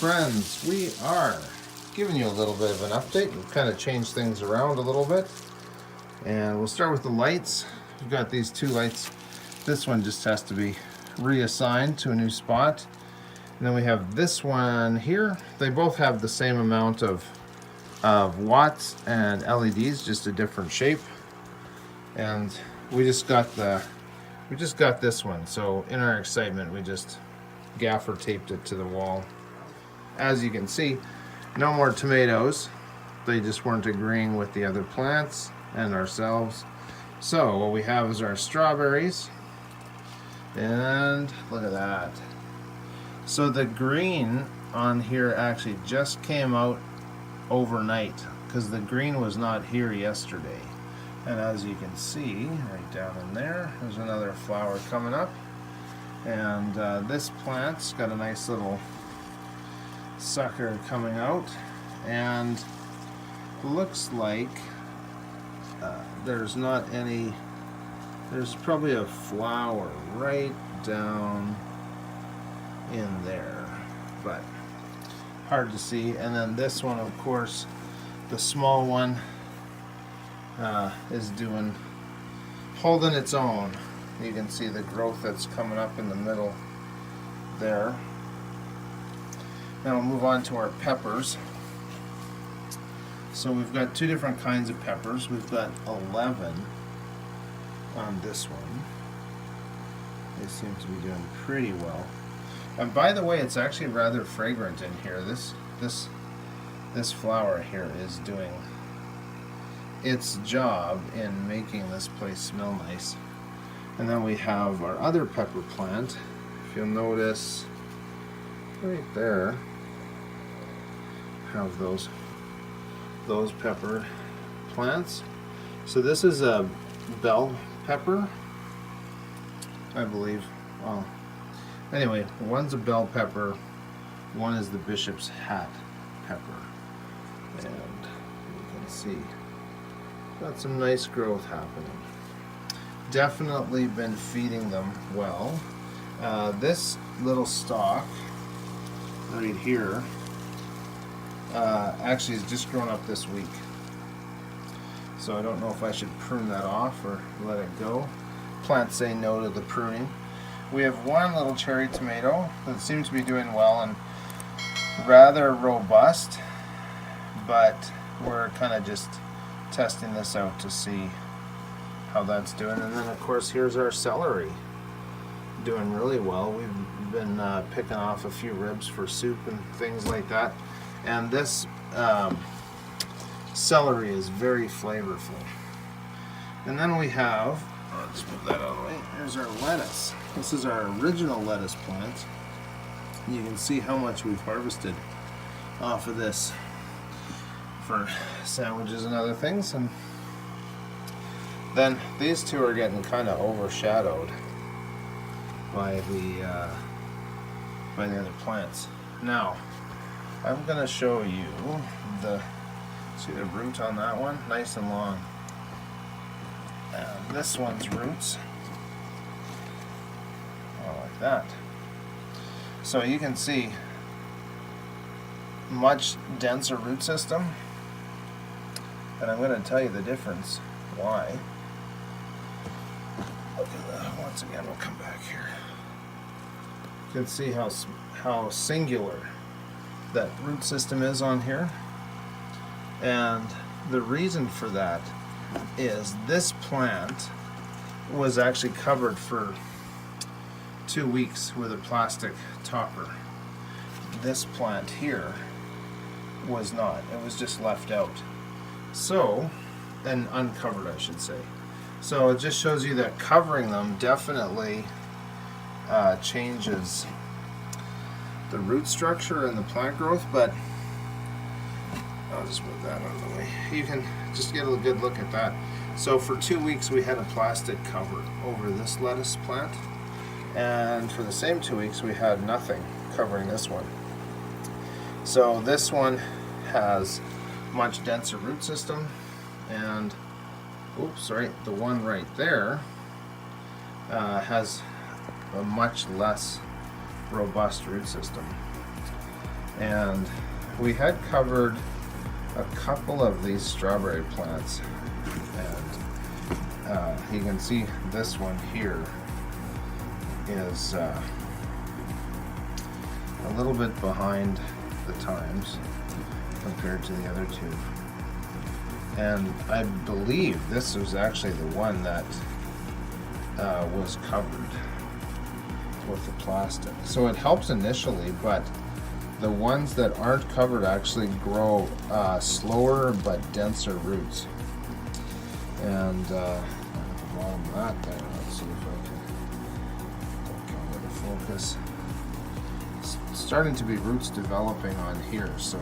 Friends, we are giving you a little bit of an update. We've kind of changed things around a little bit. And we'll start with the lights. We've got these two lights. This one just has to be reassigned to a new spot. And then we have this one here. They both have the same amount of watts and LEDs, just a different shape. And we just got this one. So in our excitement, we just gaffer taped it to the wall. As you can see, no more tomatoes. They just weren't agreeing with the other plants and ourselves. So what we have is our strawberries. And look at that. So the green on here actually just came out overnight because the green was not here yesterday. And as you can see, right down in there's another flower coming up. And this plant's got a nice little sucker coming out, and looks like there's probably a flower right down in there, but hard to see. And then this one, of course, the small one is holding its own. You can see the growth that's coming up in the middle there. Now we'll move on to our peppers. So we've got two different kinds of peppers. We've got 11 on this one. They seem to be doing pretty well. And by the way, it's actually rather fragrant in here. This flower here is doing its job in making this place smell nice. And then we have our other pepper plant. If you'll notice right there, have those pepper plants. So this is a bell pepper, I believe. Well, anyway, one's a bell pepper, one is the bishop's hat pepper, and you can see got some nice growth happening. Definitely been feeding them well. This little stalk right here actually has just grown up this week, so I don't know if I should prune that off or let it go. Plants say no to the pruning. We have one little cherry tomato that seems to be doing well and rather robust, but we're kind of just testing this out to see how that's doing. And then of course here's our celery, doing really well. We've been picking off a few ribs for soup and things like that. And this celery is very flavorful. And then we have, let's move that out of the way, here's our lettuce. This is our original lettuce plant. You can see how much we've harvested off of this for sandwiches and other things. And then these two are getting kind of overshadowed by the other plants. Now I'm going to show you see the root on that one, nice and long. And this one's roots, like that. So you can see much denser root system, and I'm going to tell you the difference why. Look at that. Once again, we'll come back here. You can see how singular that root system is on here, and the reason for that is this plant was actually covered for 2 weeks with a plastic topper. This plant here was not. It was just left out. So, and uncovered, I should say. So it just shows you that covering them definitely changes the root structure and the plant growth. But I'll just move that out of the way. You can just get a good look at that. So for 2 weeks we had a plastic cover over this lettuce plant, and for the same 2 weeks we had nothing covering this one. So this one has much denser root system, and the one right there has a much less robust root system. And we had covered a couple of these strawberry plants, and you can see this one here is a little bit behind the times compared to the other two. And I believe this was actually the one that was covered with the plastic. So it helps initially, but the ones that aren't covered actually grow slower but denser roots. And along that there, let's see if I can get a focus. It's starting to be roots developing on here, so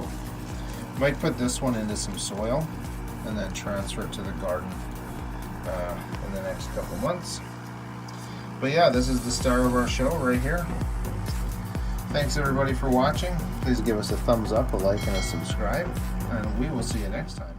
might put this one into some soil and then transfer it to the garden in the next couple months. But yeah, this is the star of our show right here. Thanks everybody for watching. Please give us a thumbs up, a like, and a subscribe, and we will see you next time.